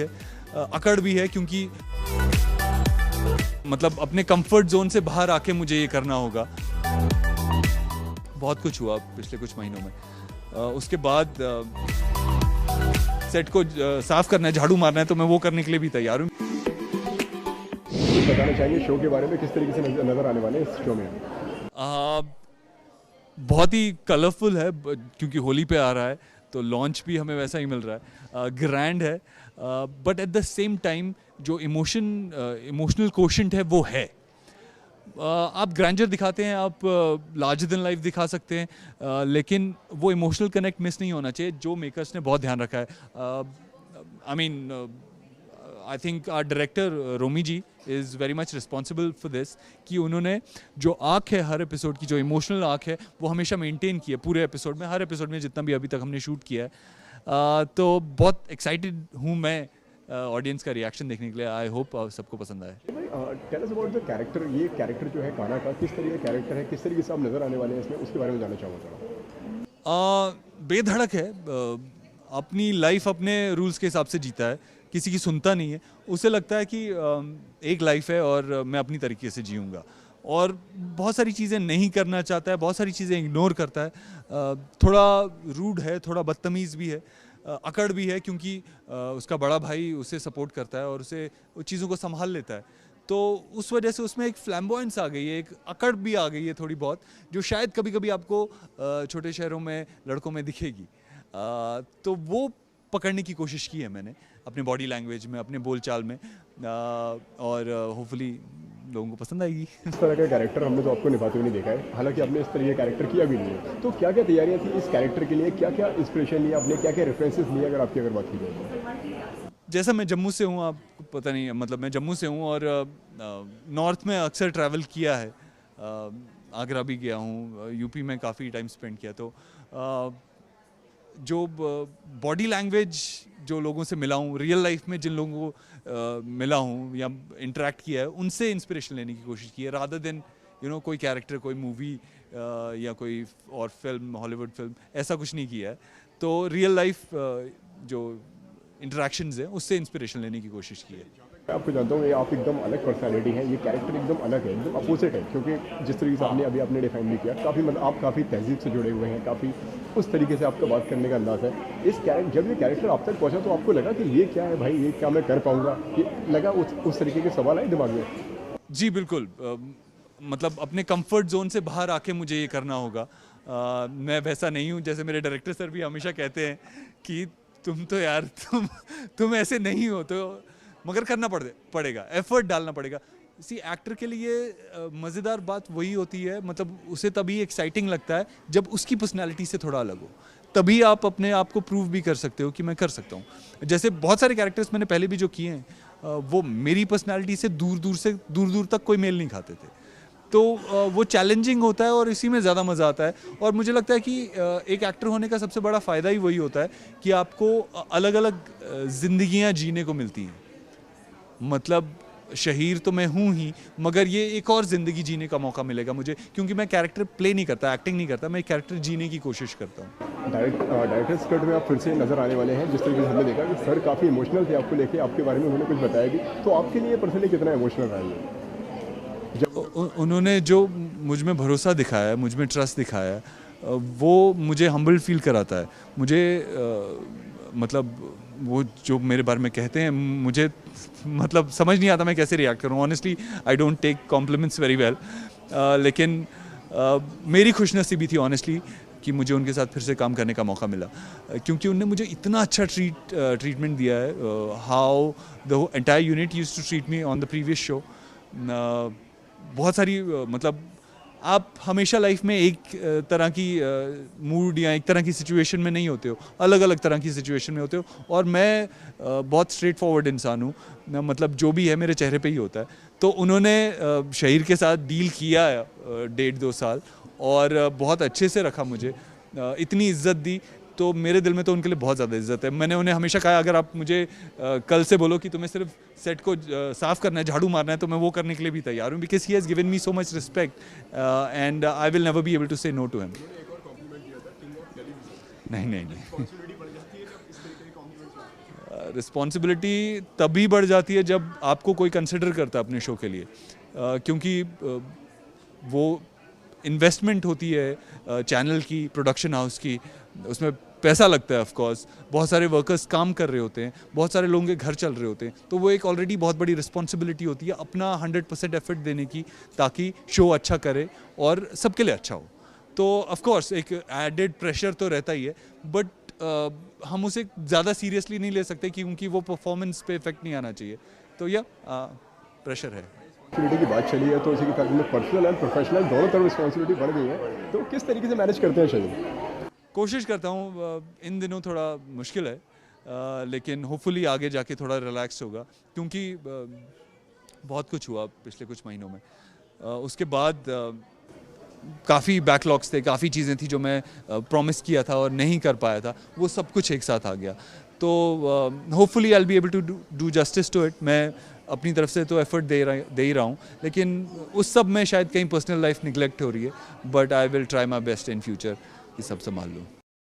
अकड़ भी है क्योंकि मतलब अपने कंफर्ट जोन से बाहर आके मुझे ये करना होगा। बहुत कुछ हुआ पिछले कुछ महीनों में। उसके बाद सेट को साफ करना है, झाड़ू मारना है, तो मैं वो करने के लिए भी तैयार हूँ। कुछ बताना चाहेंगे शो के बारे में, किस तरीके से नजर आने वाले हैं इस शो में? बहुत ही कलरफुल है क्योंकि होली पे आ रहा है, तो लॉन्च भी हमें वैसा ही मिल रहा है। ग्रैंड है, but at the same time जो इमोशनल कोशेंट है वो है। आप ग्रैंडर दिखाते हैं, आप लार्जर देन लाइफ दिखा सकते हैं, लेकिन वो इमोशनल कनेक्ट मिस नहीं होना चाहिए, जो मेकर्स ने बहुत ध्यान रखा है। I think our director Romi ji is very much responsible for this, कि उन्होंने जो आर्क है हर एपिसोड की, जो इमोशनल आर्क है, वो हमेशा मेंटेन की है पूरे एपिसोड में, हर एपिसोड में जितना भी अभी तक हमने शूट किया है। तो बहुत एक्साइटेड हूँ मैं ऑडियंस का रिएक्शन देखने के लिए। आई होप सबको पसंद आए। Tell us about the character. ये कैरेक्टर जो है कान्हा का, किस तरीके का कैरेक्टर है, किस तरीके से आप नजर आने वाले हैं इसमें, उसके बारे में जानना चाहूँगा। बेधड़क है, अपनी लाइफ अपने रूल्स के हिसाब से जीता है, किसी की सुनता नहीं है। उसे लगता है कि एक लाइफ है और मैं अपनी तरीके से जीऊँगा, और बहुत सारी चीज़ें नहीं करना चाहता है, बहुत सारी चीज़ें इग्नोर करता है। थोड़ा रूड है, थोड़ा बदतमीज़ भी है, अकड़ भी है क्योंकि उसका बड़ा भाई उसे सपोर्ट करता है और उसे चीज़ों को संभाल लेता है। तो उस वजह से उसमें एक फ्लैम्बॉयंस आ गई है, एक अकड़ भी आ गई है थोड़ी बहुत, जो शायद कभी कभी आपको छोटे शहरों में लड़कों में दिखेगी। तो वो पकड़ने की कोशिश की है मैंने अपने बॉडी लैंग्वेज में, अपने बोलचाल में, और होपफुली लोगों को पसंद आएगी। इस तरह का कैरेक्टर हमने तो आपको निभाते हुए नहीं देखा है, हालांकि आपने इस तरह का कैरेक्टर किया भी नहीं है, तो क्या क्या तैयारियां थी इस कैरेक्टर के लिए, क्या क्या इंस्पिरेशन लिया आपने, क्या क्या रेफरेंसेस लिए, अगर आपकी अगर बात की जाए? जैसा मैं जम्मू से हूँ, आपको पता नहीं, मतलब मैं जम्मू से हूँ और नॉर्थ में अक्सर ट्रैवल किया है, आगरा भी गया हूँ, यूपी में काफ़ी टाइम स्पेंड किया। तो जो बॉडी लैंग्वेज जो लोगों से मिला हूँ, रियल लाइफ में जिन लोगों को मिला हूँ या इंटरेक्ट किया है, उनसे इंस्पिरेशन लेने की कोशिश की है, रादर देन कोई कैरेक्टर, कोई मूवी या कोई और फिल्म, हॉलीवुड फिल्म, ऐसा कुछ नहीं किया है। तो रियल लाइफ जो इंटरेक्शंस हैं उससे इंस्पिरेशन लेने की कोशिश की है। मैं आपको जानता हूँ, ये आप एकदम अलग पर्सनालिटी हैं, ये कैरेक्टर एकदम अलग है, एकदम अपोजिट है, क्योंकि जिस तरीके से आपने अभी आपने डिफाइन भी किया, काफ़ी मतलब आप काफ़ी तहजीब से जुड़े हुए हैं, काफ़ी उस तरीके से आपका बात करने का अंदाज़ है। इस कैरेक्टर, जब ये कैरेक्टर आप तक पहुँचा तो आपको लगा कि ये क्या है भाई, ये क्या मैं कर पाऊँगा, ये लगा उस तरीके के सवाल आए दिमाग में? जी बिल्कुल, मतलब अपने कंफर्ट जोन से बाहर आके मुझे ये करना होगा। मैं वैसा नहीं हूँ, जैसे मेरे डायरेक्टर सर भी हमेशा कहते हैं कि तुम तो यार तुम ऐसे नहीं हो, तो मगर करना पड़ेगा, एफर्ट डालना पड़ेगा। इसी एक्टर के लिए मज़ेदार बात वही होती है, मतलब उसे तभी एक्साइटिंग लगता है जब उसकी पर्सनालिटी से थोड़ा अलग हो, तभी आप अपने आप को प्रूव भी कर सकते हो कि मैं कर सकता हूँ। जैसे बहुत सारे कैरेक्टर्स मैंने पहले भी जो किए हैं, वो मेरी पर्सनालिटी से दूर तक कोई मेल नहीं खाते थे, तो वो चैलेंजिंग होता है और इसी में ज़्यादा मज़ा आता है। और मुझे लगता है कि एक एक्टर होने का सबसे बड़ा फ़ायदा ही वही होता है कि आपको अलग अलग ज़िंदगियाँ जीने को मिलती हैं। मतलब शहीर तो मैं हूँ ही, मगर ये एक और ज़िंदगी जीने का मौका मिलेगा मुझे, क्योंकि मैं कैरेक्टर प्ले नहीं करता, एक्टिंग नहीं करता, मैं कैरेक्टर जीने की कोशिश करता हूँ। डायरेक्टर्स कट में आप फिर से नज़र आने वाले हैं, जिस तरीके से हमने देखा कि सर काफ़ी इमोशनल थे आपको लेके, आपके बारे में उन्होंने कुछ बताया भी, तो आपके लिए पर्सनली कितना इमोशनल रहा है? उन्होंने जो मुझ में भरोसा दिखाया है, मुझ में ट्रस्ट दिखाया है, वो मुझे हम्बल फील कराता है। मुझे मतलब वो जो मेरे बारे में कहते हैं, मुझे मतलब समझ नहीं आता मैं कैसे रिएक्ट करूँ। Honestly I don't take compliments very well, लेकिन मेरी खुशनसीबी थी ऑनेस्टली कि मुझे उनके साथ फिर से काम करने का मौका मिला, क्योंकि उनने मुझे इतना अच्छा ट्रीटमेंट दिया है। How the entire unit used to treat me on the previous show. बहुत सारी मतलब आप हमेशा लाइफ में एक तरह की मूड या एक तरह की सिचुएशन में नहीं होते हो, अलग अलग तरह की सिचुएशन में होते हो, और मैं बहुत स्ट्रेट फॉरवर्ड इंसान हूँ, मतलब जो भी है मेरे चेहरे पे ही होता है। तो उन्होंने शहीर के साथ डील किया 1.5-2 साल और बहुत अच्छे से रखा मुझे, इतनी इज्जत दी, तो मेरे दिल में तो उनके लिए बहुत ज़्यादा इज्जत है। मैंने उन्हें हमेशा कहा, अगर आप मुझे कल से बोलो कि तुम्हें सिर्फ सेट को साफ़ करना है, झाड़ू मारना है, तो मैं वो करने के लिए भी तैयार हूँ, because he has given me so much respect and I will never be able to say no to him. नहीं, रिस्पॉन्सिबिलिटी तभी बढ़ जाती है जब आपको कोई कंसिडर करता है अपने शो के लिए, क्योंकि वो इन्वेस्टमेंट होती है चैनल की, प्रोडक्शन हाउस की, उसमें पैसा लगता है ऑफ कोर्स, बहुत सारे वर्कर्स काम कर रहे होते हैं, बहुत सारे लोगों के घर चल रहे होते हैं, तो वो एक ऑलरेडी बहुत बड़ी रिस्पॉन्सिबिलिटी होती है अपना 100% एफर्ट देने की, ताकि शो अच्छा करे और सबके लिए अच्छा हो। तो ऑफ कोर्स एक एडेड प्रेशर तो रहता ही है, बट हम उसे ज़्यादा सीरियसली नहीं ले सकते क्योंकि वो परफॉर्मेंस पे इफेक्ट नहीं आना चाहिए, तो यह प्रेशर है। रिस्पॉन्सिबिलिटी की बात चली है तो इसी के साथ में पर्सनल एंड प्रोफेशनल दोनों तरफ रिस्पॉन्सिबिलिटी बढ़ गई है, तो किस तरीके से मैनेज करते हैं शरीर? कोशिश करता हूँ, इन दिनों थोड़ा मुश्किल है, लेकिन होपफुली आगे जाके थोड़ा रिलैक्स होगा, क्योंकि बहुत कुछ हुआ पिछले कुछ महीनों में। उसके बाद काफ़ी बैकलॉग्स थे, काफ़ी चीज़ें थी जो मैं प्रॉमिस किया था और नहीं कर पाया था, वो सब कुछ एक साथ आ गया। तो hopefully I will be able to do justice to it. मैं अपनी तरफ से तो एफर्ट दे ही रहा हूँ, लेकिन उस सब में शायद कहीं पर्सनल लाइफ निगलेक्ट हो रही है, but I will try my best in future कि सब संभाल लूँ।